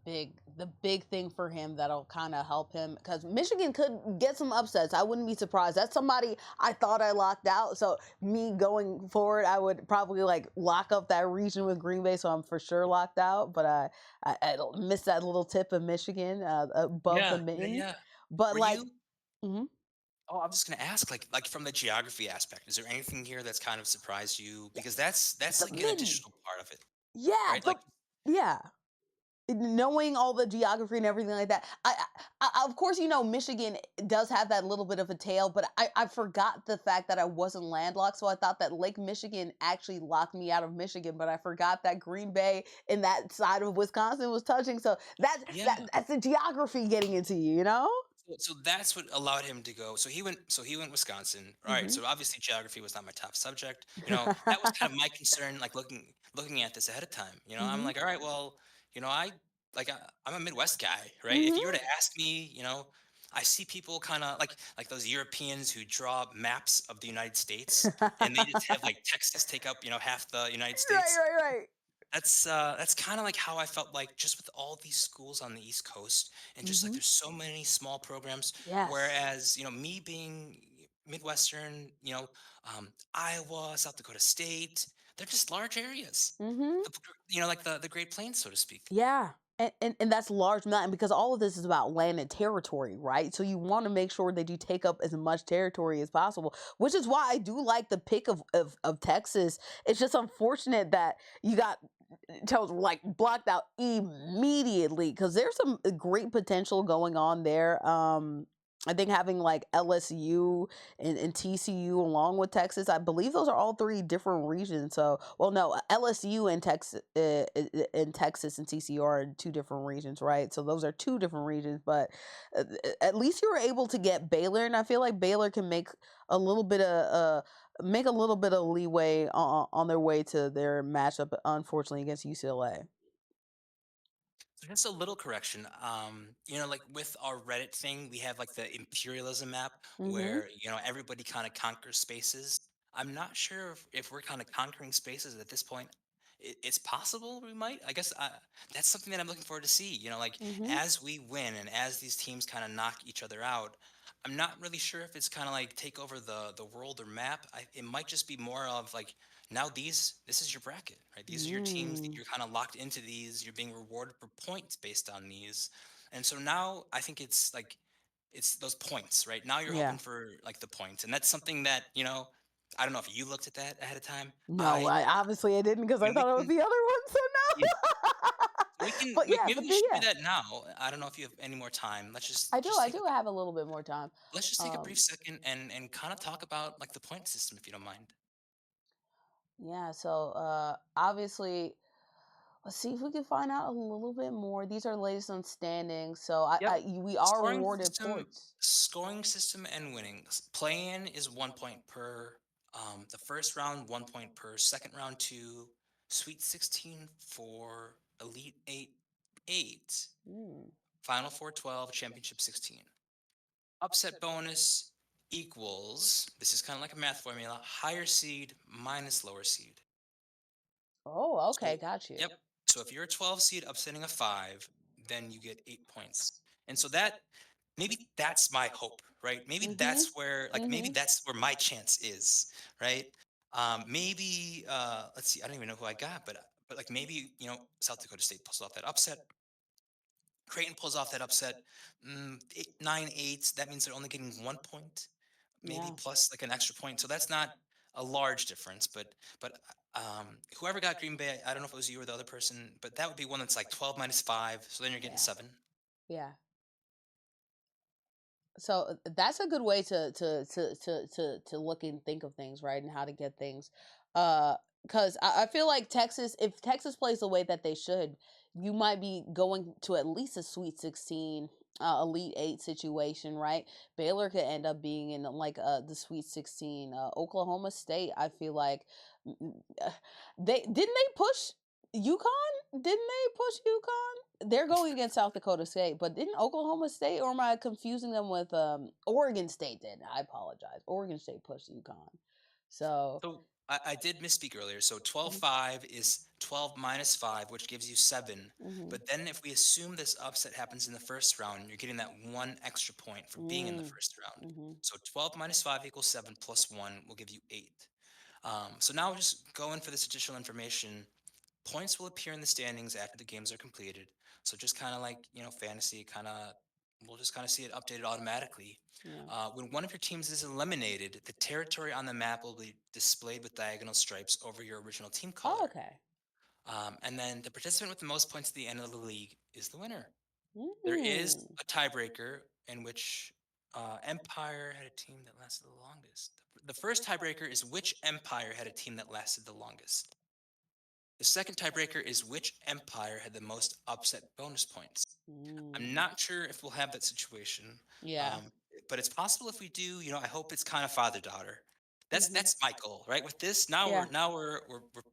big thing for him that'll kind of help him because Michigan could get some upsets. I wouldn't be surprised. That's somebody I thought I locked out. So me going forward, I would probably like lock up that region with Green Bay. So I'm for sure locked out. But I missed that little tip of Michigan above the Yeah, yeah, mitten. yeah. But Were like, you mhm, Oh, I'm just gonna ask, like from the geography aspect, is there anything here that's kind of surprised you? Because that's the like an mitten, additional part of it, yeah, right? Like, yeah. knowing all the geography and everything like that. Of course, Michigan does have that little bit of a tail, but I forgot the fact that I wasn't landlocked, so I thought that Lake Michigan actually locked me out of Michigan, but I forgot that Green Bay and that side of Wisconsin was touching. So Yeah. that's the geography getting into you, you know? So that's what allowed him to go. So he went Wisconsin. All right. Hmm. So obviously geography was not my top subject. That was kind of my concern, like looking at this ahead of time. I'm Hmm. like, all right, well, I'm a Midwest guy, right? If you were Hmm. to ask me, I see people kind of like those Europeans who draw maps of the United States, and they just have like Texas take up, half the United Right, States. right, right. That's kind of like how I felt like just with all these schools on the East Coast, and just like Hmm. there's so many small programs. Yes. Whereas me being Midwestern, Iowa, South Dakota State, they're just large areas. Hmm. Like the Great Plains, so to speak. Yeah. And that's large mountain because all of this is about land and territory, right? So you want to make sure that you take up as much territory as possible, which is why I do like the pick of Texas. It's just unfortunate that you got tells like blocked out immediately because there's some great potential going on there. I think having like LSU and TCU along with Texas, I believe those are all three different regions. So, well, no, LSU and Texas and TCU are in two different regions, right? So those are two different regions, but at least you were able to get Baylor, and I feel like Baylor can a little bit of make a little bit of leeway on their way to their matchup, unfortunately, against UCLA. So just a little correction. Like with our Reddit thing, we have like the imperialism map Mhm. where, everybody kind of conquers spaces. I'm not sure if we're kind of conquering spaces at this point. It's possible we might. I guess that's something that I'm looking forward to see. Like Mhm. as we win and as these teams kind of knock each other out, I'm not really sure if it's kind of like take over the world or map. It might just be more of like now this is your bracket, right? These are your teams. Mm. You're kind of locked into these. You're being rewarded for points based on these. And so now I think it's those points, right? Now you're hoping Yeah. for like the points. And that's something that, I don't know if you looked at that ahead of time. No, I obviously I didn't because I We thought it was can the other one. So Yeah, no. we can But yeah, maybe but we then should do yeah, that now. I don't know if you have any more time. Let's I just do. just I take a do have a little bit more time. let's just take a brief Um, second and kind of talk about like the point system if you don't mind. yeah. So obviously, let's see if we can find out a little bit more. These are latest on standings. So Yep. we are Scoring awarded system, points. scoring system, and winnings. Play-in is 1 point per. The first round, 1 point per. Second round, two. Sweet 16 for Elite Eight, eight. Mm, Final Four, 12. Championship 16. Upset bonus equals. This is kind of like a math formula. Higher seed minus lower seed. oh, okay, So, got you. yep. So if you're a 12 seed upsetting a five, then you get 8 points. And so that maybe that's my hope, right? Maybe Mhm. maybe Mhm. that's where my chance is, right? Maybe let's see, I don't even know who I got, but like maybe South Dakota State pulls off that upset. Creighton pulls off that upset. 9 8. That means they're only getting 1 point, maybe Yeah. plus like an extra point. So that's not a large difference. But whoever got Green Bay, I don't know if it was you or the other person, but that would be one that's like 12 minus five. So then you're getting Yeah. seven. Yeah. So that's a good way to look and think of things, right? And how to get things. Because I feel like Texas, if Texas plays the way that they should, you might be going to at least a Sweet 16, Elite Eight situation, right? Baylor could end up being in like the Sweet 16. Oklahoma State, I feel like they didn't they push UConn? Didn't they push UConn? They're going against South Dakota State, but didn't Oklahoma State, or am I confusing them with Oregon State? Did I apologize? Oregon State pushed UConn. So, So I did misspeak earlier. So 12 mhm, 5 is 12 minus 5, which gives you 7. mhm, But then if we assume this upset happens in the first round, you're getting that one extra point for being in the mm, first round. mhm, So 12 minus 5 equals 7 plus 1 will give you 8. So now we're just going for this additional information. Points will appear in the standings after the games are completed. So just kind of like, fantasy, we'll just kind of see it updated automatically. yeah. When one of your teams is eliminated, the territory on the map will be displayed with diagonal stripes over your original team Oh, color. okay. And then the participant with the most points at the end of the league is the winner. There is Mm. a tiebreaker in which Empire had a team that lasted the longest. The first tiebreaker is which Empire had a team that lasted the longest. The second tiebreaker is which Empire had the most upset bonus points. I'm Mm. not sure if we'll have that situation, Yeah. um, but it's possible if we do. I hope it's kind of father daughter. That's Hmm. that's my goal, right? With this, now Yeah. we're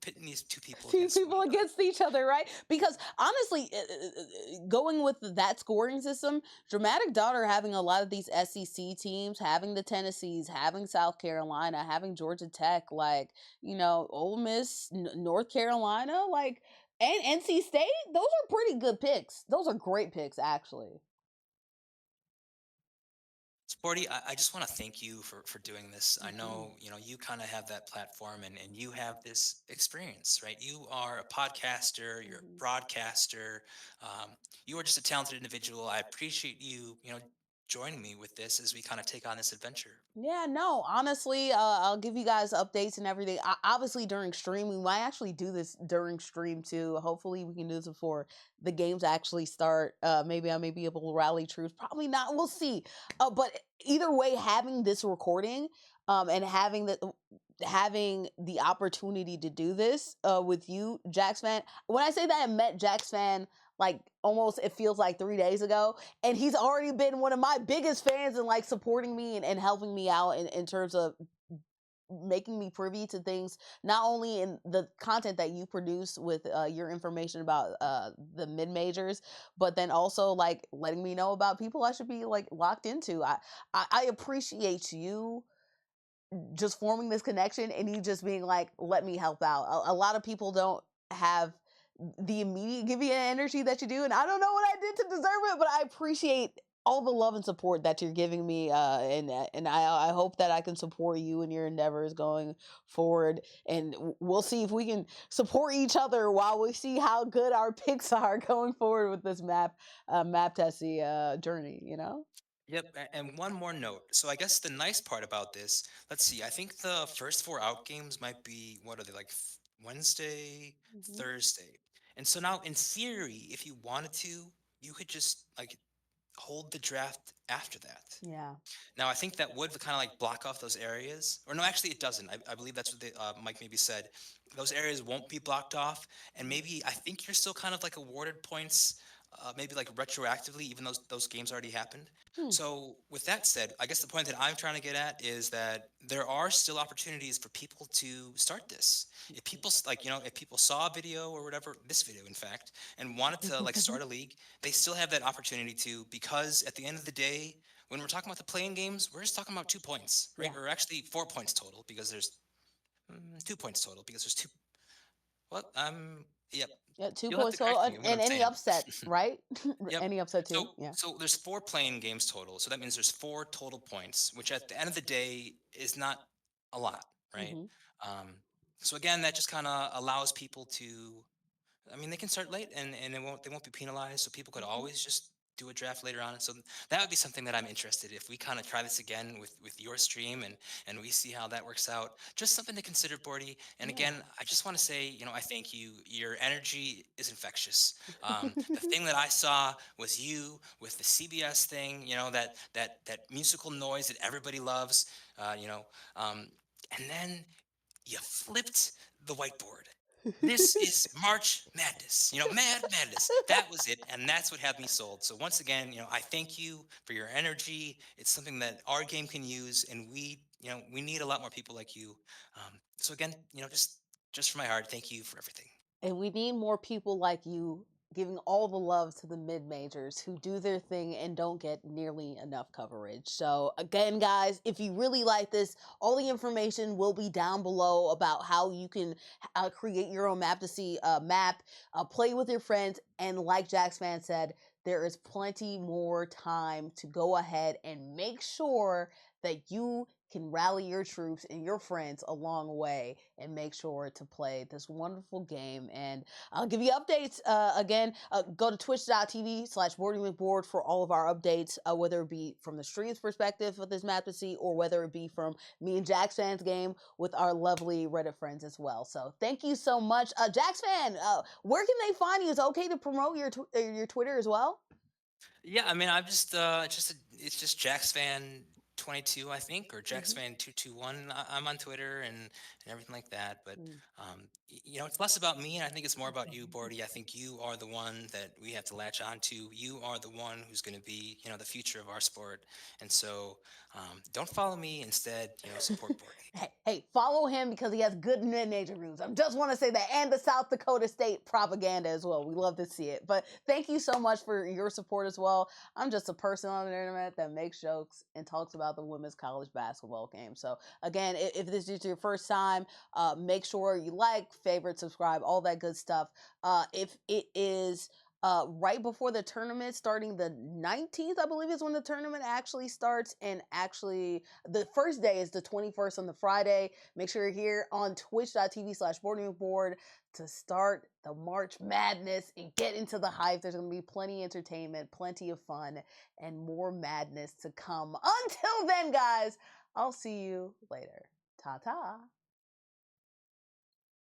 pitting these two people Two against one people another. against each other, right? Because honestly, going with that scoring system, Dramatic Daughter having a lot of these SEC teams, having the Tennessees, having South Carolina, having Georgia Tech, like, Ole Miss, North Carolina, like, and NC State, those are pretty good picks. Those are great picks, actually. Sporty, I just want to thank you for doing this. I Hmm. know, you kind of have that platform and you have this experience, right? You are a podcaster, you're a Hmm. broadcaster, um, you are just a talented individual. I appreciate you, joining me with this as we kind of take on this adventure. Yeah, no, honestly, I'll give you guys updates and everything. Obviously, during stream, we might actually do this during stream too. Hopefully, we can do this before the games actually start. Maybe I may be able to rally troops. Probably not. We'll see. But either way, having this recording, and having the opportunity to do this, with you, Jax fan. When I say that I met Jax fan, like almost it feels like 3 days ago, and he's already been one of my biggest fans and like supporting me and helping me out in terms of making me privy to things, not only in the content that you produce with your information about the mid majors, but then also like letting me know about people I should be like locked into. I appreciate you just forming this connection and you just being like, let me help out. A lot of people don't have the immediate give you energy that you do, and I don't know what I did to deserve it, but I appreciate all the love and support that you're giving me, and I hope that I can support you in your endeavors going forward, and we'll see if we can support each other while we see how good our picks are going forward with this Maptasy journey. Yep, and one more note. So I guess the nice part about this, let's see, I think the first four out games might be, what are they, like Wednesday, Hmm. Thursday. And so now in theory, if you wanted to, you could just like hold the draft after that. Yeah. Now, I think that would kind of like block off those areas. Or no, actually, it doesn't. I believe that's what Mike maybe said. Those areas won't be blocked off. And maybe I think you're still kind of like awarded points, maybe like retroactively, even though those games already happened. Hmm. So, with that said, I guess the point that I'm trying to get at is that there are still opportunities for people to start this. If people, if people saw a video or whatever, this video, in fact, and wanted to like start a league, they still have that opportunity to, because at the end of the day, when we're talking about the playing games, we're just talking about 2 points, right? Yeah. Or actually 4 points total because there's 2 points total because there's two. What? Yep. Yeah, two You'll have points to total, correct me on what and I'm any saying. upset, right? Yep. Any upset So too. Yeah. so there's 4 playing games total. So that means there's 4 total points, which at the end of the day is not a lot, right? Hmm. Um, so again, that just kind of allows people to, I mean, they can start late and they won't be penalized. So people could Hmm. always just do a draft later on. And so that would be something that I'm interested if we kind of try this again with your stream and we see how that works out. Just something to consider, Bordy. And Yeah. again, I just want to say, I thank you. Your energy is infectious. The thing that I saw was you with the CBS thing. That musical noise that everybody loves. Uh, you know, um, and then you flipped the whiteboard. This is March Madness, Mad Madness. That was it, and that's what had me sold. So once again, I thank you for your energy. It's something that our game can use, and we need a lot more people like you. So again, just from my heart, thank you for everything. And we need more people like you giving all the love to the mid majors who do their thing and don't get nearly enough coverage. So, again, guys, if you really like this, all the information will be down below about how you can create your own map to see map, play with your friends. And, like Jax Fan said, there is plenty more time to go ahead and make sure that you can rally your troops and your friends along the way and make sure to play this wonderful game. And I'll give you updates again. Go to twitch.tv/boredymcbored for all of our updates, whether it be from the stream's perspective of this Maptasy or whether it be from me and Jax Fan's game with our lovely Reddit friends as well. So thank you so much. Jax Fan, where can they find you? Is it okay to promote your Twitter as well? Yeah, I mean, I'm it's just JaxFan22, I think, or Mm-hmm. JaxFan221. I'm on Twitter and everything like that. But it's less about me, and I think it's more about you, Bordy. I think you are the one that we have to latch on to. You are the one who's going to be, the future of our sport. And so, don't follow me. Instead, support Bordy. Hey, follow him because he has good mid-major moves. I just want to say that, and the South Dakota State propaganda as well. We love to see it. But thank you so much for your support as well. I'm just a person on the internet that makes jokes and talks about the women's college basketball game. So again, if this is your first time, make sure you like, favorite, subscribe, all that good stuff. If it is right before the tournament, starting the 19th, I believe is when the tournament actually starts. And actually, the first day is the 21st on the Friday. Make sure you're here on twitch.tv/boredymcbored to start the March Madness and get into the hype. There's going to be plenty of entertainment, plenty of fun, and more madness to come. Until then, guys, I'll see you later. Ta-ta.